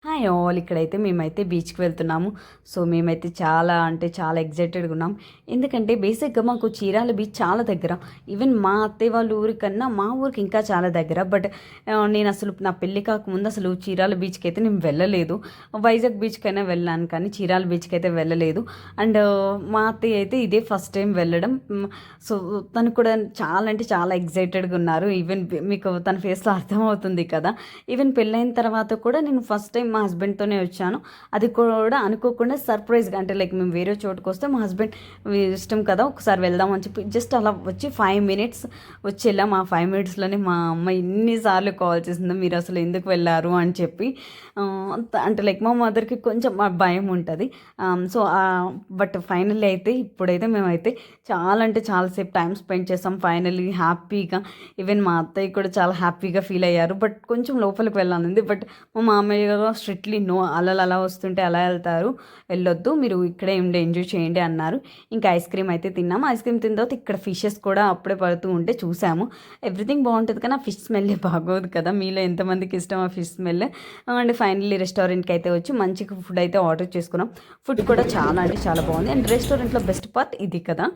Hi all ఇక్కడైతే మేమైతే బీచ్కి వెళ్తున్నాము. సో మేమైతే చాలా అంటే చాలా ఎగ్జైటెడ్గా ఉన్నాం. ఎందుకంటే బేసిక్గా మాకు చీరాల బీచ్ చాలా దగ్గర. ఈవెన్ మా అత్తయ్య వాళ్ళ ఊరికన్నా మా ఊరికి ఇంకా చాలా దగ్గర. బట్ నేను అసలు నా పెళ్ళి కాకముందు అసలు చీరాల బీచ్కి అయితే నేను వెళ్ళలేదు. వైజాగ్ బీచ్కైనా వెళ్ళాను కానీ చీరాల బీచ్కి అయితే వెళ్ళలేదు. అండ్ మా అత్తయ్య అయితే ఇదే ఫస్ట్ టైం వెళ్ళడం. సో తను కూడా చాలా అంటే చాలా ఎగ్జైటెడ్గా ఉన్నారు. ఈవెన్ మీకు తన ఫేస్లో అర్థమవుతుంది కదా. ఈవెన్ పెళ్ళైన తర్వాత కూడా నేను ఫస్ట్ టైం మా హస్బెండ్తోనే వచ్చాను. అది కూడా అనుకోకుండా సర్ప్రైజ్గా, అంటే లైక్ మేము వేరే చోటుకు వస్తే మా హస్బెండ్ ఇష్టం కదా ఒకసారి వెళ్దాం అని చెప్పి జస్ట్ అలా వచ్చి 5 మినిట్స్ వచ్చి వెళ్ళాం. ఆ 5 మినిట్స్లోనే మా అమ్మ ఎన్నిసార్లు కాల్ చేసిందో, మీరు అసలు ఎందుకు వెళ్ళారు అని చెప్పి. అంటే లైక్ మా మదర్కి కొంచెం భయం ఉంటుంది. సో బట్ ఫైనల్లీ అయితే ఇప్పుడైతే మేమైతే చాలా అంటే చాలాసేపు టైం స్పెండ్ చేస్తాం. ఫైనల్లీ హ్యాపీగా, ఈవెన్ మా అత్తయ్య కూడా చాలా హ్యాపీగా ఫీల్ అయ్యారు. బట్ కొంచెం లోపలికి వెళ్ళాలంది. బట్ మా మామయ్య స్ట్రిక్ట్లీ నో, అలా వస్తుంటే అలా వెళ్తారు, వెళ్ళొద్దు, మీరు ఇక్కడే ఉండి ఎంజాయ్ చేయండి అన్నారు. ఇంకా ఐస్ క్రీమ్ అయితే తిన్నాము. ఐస్ క్రీమ్ తిన్న తర్వాత ఇక్కడ ఫిషెస్ కూడా అప్పుడే పడుతూ ఉంటే చూసాము. ఎవ్రీథింగ్ బాగుంటుంది కానీ ఆ ఫిష్ స్మెల్ బాగోదు కదా. మీలో ఎంతమందికి ఇష్టం ఆ ఫిష్ స్మెల్. అండ్ ఫైనల్లీ రెస్టారెంట్కి అయితే వచ్చి మంచిగా ఫుడ్ అయితే ఆర్డర్ చేసుకున్నాం. ఫుడ్ కూడా చాలా అంటే చాలా బాగుంది. అండ్ రెస్టారెంట్లో బెస్ట్ పార్ట్ ఇది కదా.